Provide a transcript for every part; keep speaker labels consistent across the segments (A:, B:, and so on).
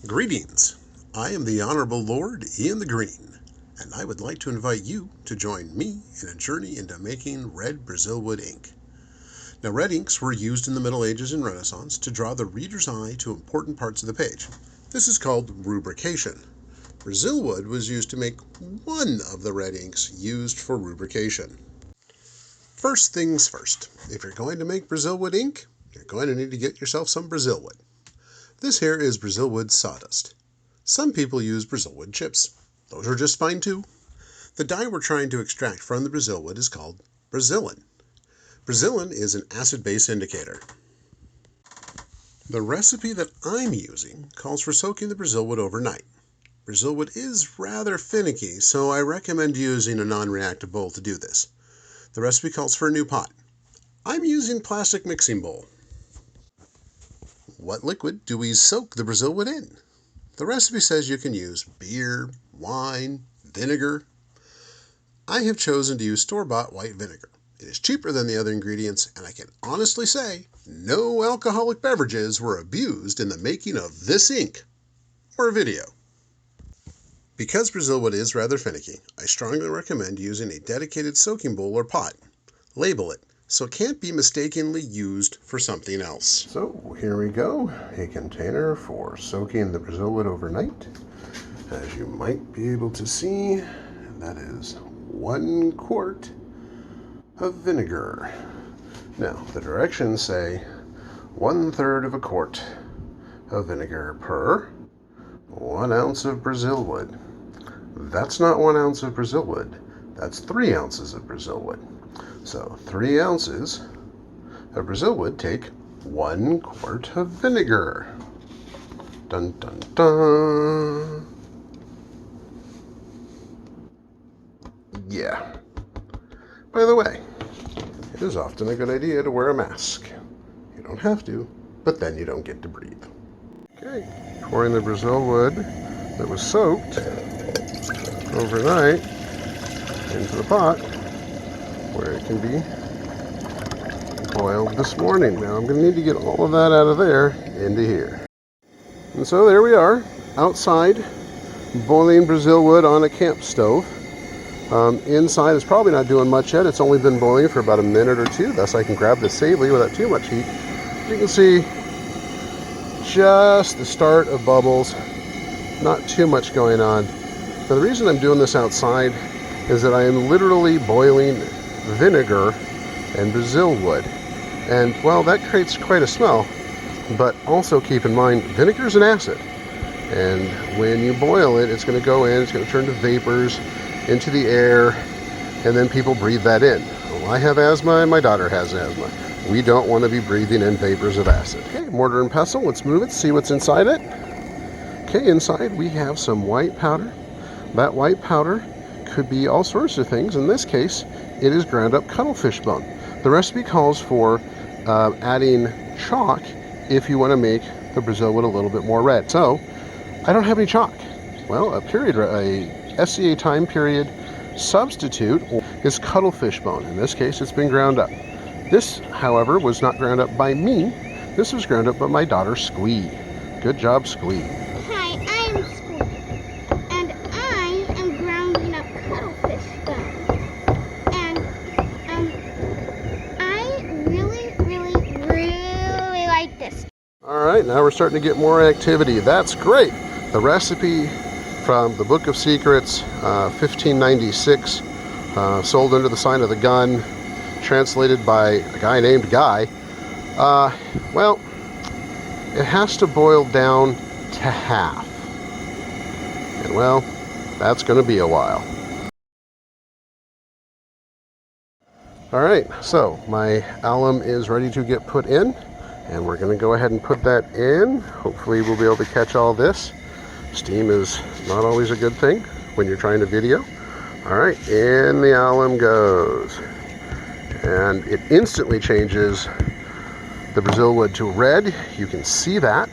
A: Greetings. I am the Honorable Lord Ian the Green, and I would like to invite you to join me in a journey into making red Brazilwood ink. Now, red inks were used in the Middle Ages and Renaissance to draw the reader's eye to important parts of the page. This is called rubrication. Brazilwood was used to make one of the red inks used for rubrication. First things first, if you're going to make Brazilwood ink, you're going to need to get yourself some Brazilwood. This here is Brazilwood sawdust. Some people use Brazilwood chips. Those are just fine too. The dye we're trying to extract from the Brazilwood is called Brazilin. Brazilin is an acid-base indicator. The recipe that I'm using calls for soaking the Brazilwood overnight. Brazilwood is rather finicky, so I recommend using a non-reactive bowl to do this. The recipe calls for a new pot. I'm using plastic mixing bowl. What liquid do we soak the Brazilwood in? The recipe says you can use beer, wine, vinegar. I have chosen to use store-bought white vinegar. It is cheaper than the other ingredients, and I can honestly say no alcoholic beverages were abused in the making of this ink or video. Because Brazilwood is rather finicky, I strongly recommend using a dedicated soaking bowl or pot. Label it so it can't be mistakenly used for something else. So here we go, a container for soaking the Brazilwood overnight. As you might be able to see, that is 1 quart of vinegar. Now, the directions say 1/3 of a quart of vinegar per 1 ounce of Brazilwood. That's not 1 ounce of Brazilwood, that's 3 ounces of Brazilwood. So 3 ounces of Brazilwood take 1 quart of vinegar. Dun dun dun. Yeah. By the way, it is often a good idea to wear a mask. You don't have to, but then you don't get to breathe. Okay, pouring the Brazilwood that was soaked overnight into the pot where it can be boiled this morning. Now I'm going to need to get all of that out of there into here. And so there we are, outside, boiling Brazilwood on a camp stove. Inside is probably not doing much yet. It's only been boiling for about a minute or two, thus I can grab the safely without too much heat. You can see just the start of bubbles, not too much going on. Now the reason I'm doing this outside is that I am literally boiling vinegar and Brazilwood. And well, that creates quite a smell, but also keep in mind, vinegar is an acid. And when you boil it, it's going to go in, it's going to turn to vapors into the air, and then people breathe that in. Well, I have asthma and my daughter has asthma. We don't want to be breathing in vapors of acid. Okay, mortar and pestle, let's move it, see what's inside it. Okay, inside we have some white powder. That white powder could be all sorts of things. In this case, it is ground up cuttlefish bone. The recipe calls for adding chalk if you want to make the Brazilwood a little bit more red. So, I don't have any chalk. Well, a SCA time period substitute is cuttlefish bone. In this case, it's been ground up. This, however, was not ground up by me. This was ground up by my daughter, Squee. Good job, Squee.
B: Hi, I'm Squee, and I am grounding up cuttlefish bone. And I really like this.
A: All right, now we're starting to get more activity. That's great. The recipe from the Book of Secrets, 1596, sold under the sign of the gun, translated by a guy named Guy. Well, it has to boil down to half. And well, that's going to be a while. All right, so my alum is ready to get put in, and we're going to go ahead and put that in. Hopefully we'll be able to catch all this. Steam is not always a good thing when you're trying to video. All right, in the alum goes. And it instantly changes the Brazilwood to red. You can see that.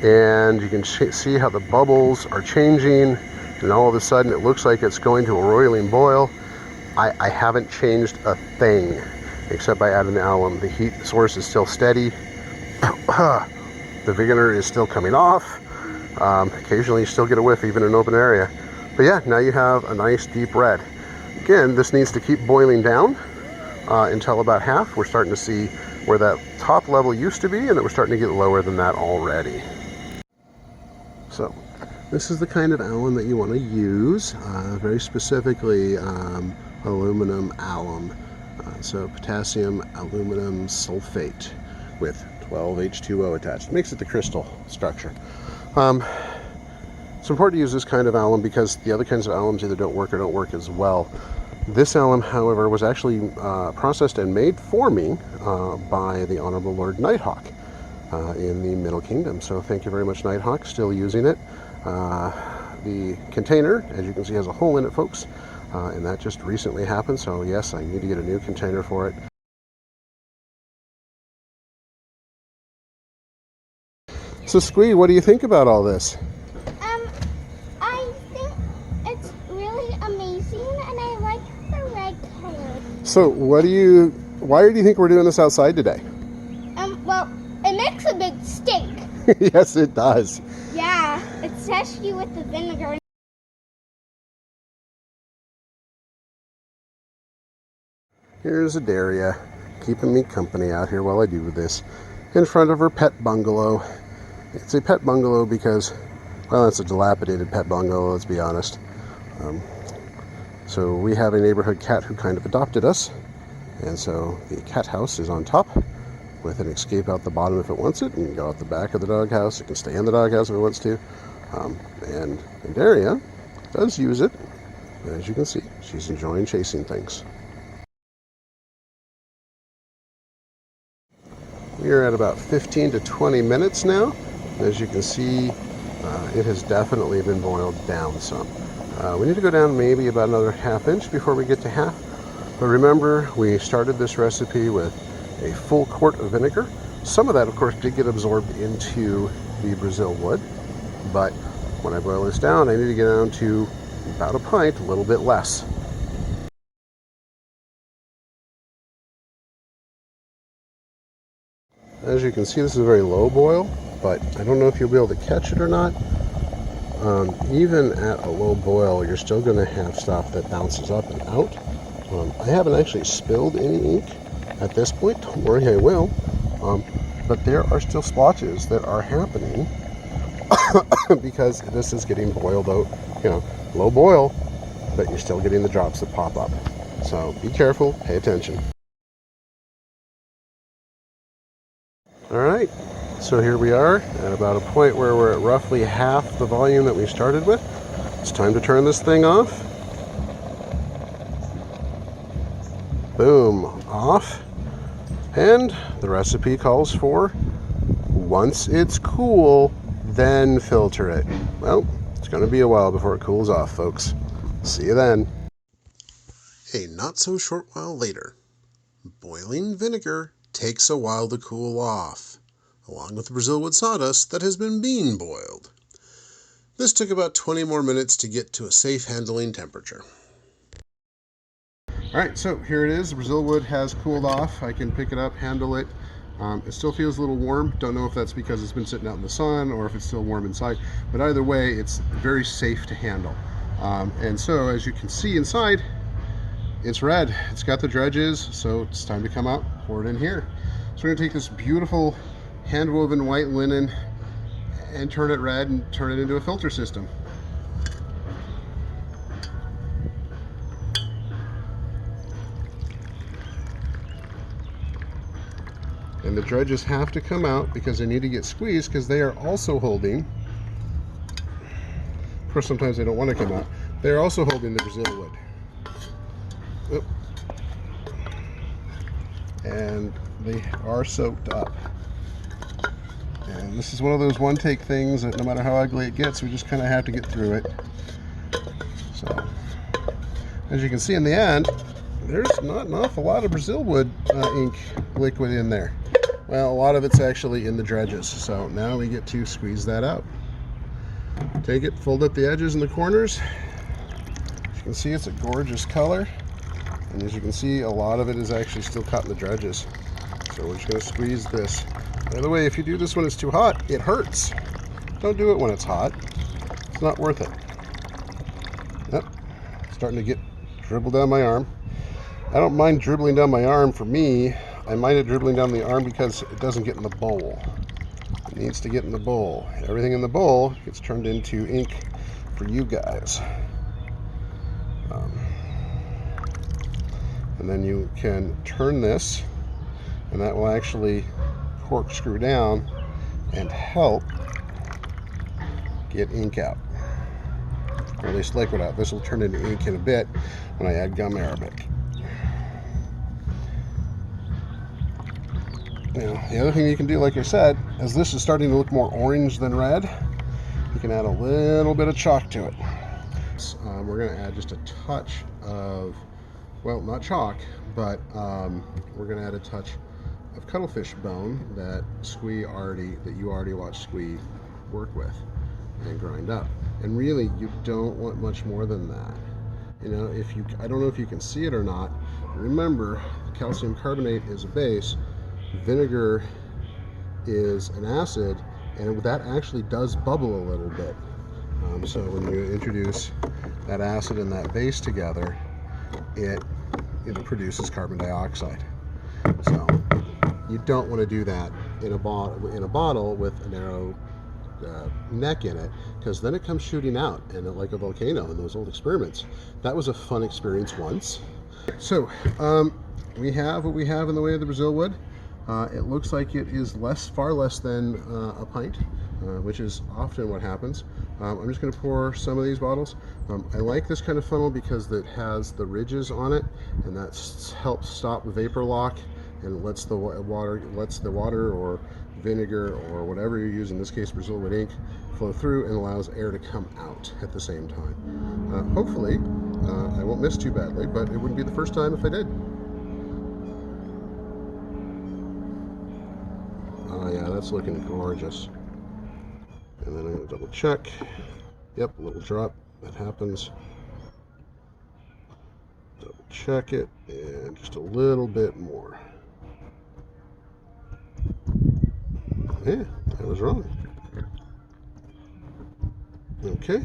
A: And you can see how the bubbles are changing. And all of a sudden it looks like it's going to a roiling boil. I haven't changed a thing except by adding the alum. The heat source is still steady. The vinegar is still coming off. Occasionally you still get a whiff even in an open area. But yeah, now you have a nice deep red. Again, this needs to keep boiling down until about half. We're starting to see where that top level used to be, and that we're starting to get lower than that already. So this is the kind of alum that you want to use, very specifically aluminum alum. So potassium aluminum sulfate with 12H2O attached. Makes it the crystal structure. It's important to use this kind of alum because the other kinds of alums either don't work or don't work as well. This alum, however, was actually processed and made for me by the Honorable Lord Nighthawk in the Middle Kingdom. So thank you very much, Nighthawk. Still using it. The container, as you can see, has a hole in it, folks. And that just recently happened. So yes, I need to get a new container for it. So Squee, what do you think about all this?
B: I think it's really amazing, and I like the red color.
A: So why do you think we're doing this outside today?
B: Well, it makes a big stink.
A: Yes, it does.
B: Yeah, especially with the vinegar.
A: Here's Adaria keeping me company out here while I do this in front of her pet bungalow. It's a pet bungalow because, well, it's a dilapidated pet bungalow, let's be honest. So we have a neighborhood cat who kind of adopted us, and so the cat house is on top with an escape out the bottom if it wants it, and go out the back of the doghouse. It can stay in the doghouse if it wants to. And Adaria does use it. As you can see, she's enjoying chasing things. We are at about 15 to 20 minutes now. As you can see, it has definitely been boiled down some. We need to go down maybe about another half inch before we get to half. But remember, we started this recipe with a full quart of vinegar. Some of that, of course, did get absorbed into the Brazilwood. But when I boil this down, I need to get down to about a pint, a little bit less. As you can see, this is a very low boil, but I don't know if you'll be able to catch it or not. Even at a low boil, you're still going to have stuff that bounces up and out. I haven't actually spilled any ink at this point. Don't worry, I will. But there are still splotches that are happening because this is getting boiled out, low boil, but you're still getting the drops that pop up. So be careful, pay attention. Alright, so here we are at about a point where we're at roughly half the volume that we started with. It's time to turn this thing off. Boom, off. And the recipe calls for, once it's cool, then filter it. Well, it's going to be a while before it cools off, folks. See you then. A not so short while later. Boiling vinegar takes a while to cool off, along with the Brazilwood sawdust that has been bean boiled. This took about 20 more minutes to get to a safe handling temperature. Alright, so here it is. The Brazilwood has cooled off. I can pick it up, handle it. It still feels a little warm. Don't know if that's because it's been sitting out in the sun or if it's still warm inside, but either way, it's very safe to handle. And so, as you can see inside, it's red. It's got the dredges, so it's time to come out, pour it in here. So we're going to take this beautiful hand-woven white linen and turn it red and turn it into a filter system. And the dredges have to come out because they need to get squeezed because they are also holding, of course sometimes they don't want to come out, they're also holding the Brazilwood. Oop. And they are soaked up. And this is one of those one-take things that no matter how ugly it gets, we just kind of have to get through it. So, as you can see in the end, there's not an awful lot of Brazilwood ink liquid in there. Well, a lot of it's actually in the dredges. So now we get to squeeze that out. Take it, fold up the edges and the corners. As you can see, it's a gorgeous color. And as you can see, a lot of it is actually still caught in the dredges. So we're just going to squeeze this. By the way, if you do this when it's too hot, it hurts. Don't do it when it's hot. It's not worth it. Yep, starting to get dribbled down my arm. I don't mind dribbling down my arm for me. I mind it dribbling down the arm because it doesn't get in the bowl. It needs to get in the bowl. Everything in the bowl gets turned into ink for you guys. And then you can turn this, and that will actually corkscrew down and help get ink out, or at least liquid out. This will turn into ink in a bit when I add gum arabic. Now, the other thing you can do, like I said, as this is starting to look more orange than red, you can add a little bit of chalk to it. We're going to add just a touch of, well, not chalk, but we're going to add a touch of cuttlefish bone that you already watched Squee work with and grind up. And really, you don't want much more than that. You know, I don't know if you can see it or not. Remember, calcium carbonate is a base, vinegar is an acid, and that actually does bubble a little bit. So when you introduce that acid and that base together, it produces carbon dioxide. So you don't want to do that in a bottle with a narrow neck in it, because then it comes shooting out, and like a volcano in those old experiments. That was a fun experience once. So we have what we have in the way of the Brazilwood. It looks like it is far less than a pint, which is often what happens. I'm just going to pour some of these bottles. I like this kind of funnel because it has the ridges on it, and that helps stop vapor lock and lets the water or vinegar or whatever you use, in this case Brazilwood ink, flow through and allows air to come out at the same time. Hopefully I won't miss too badly, but it wouldn't be the first time if I did. Oh yeah, that's looking gorgeous. And then I'm going to double check. Yep, a little drop. That happens. Double check it, and just a little bit more. Yeah, I was wrong. Okay.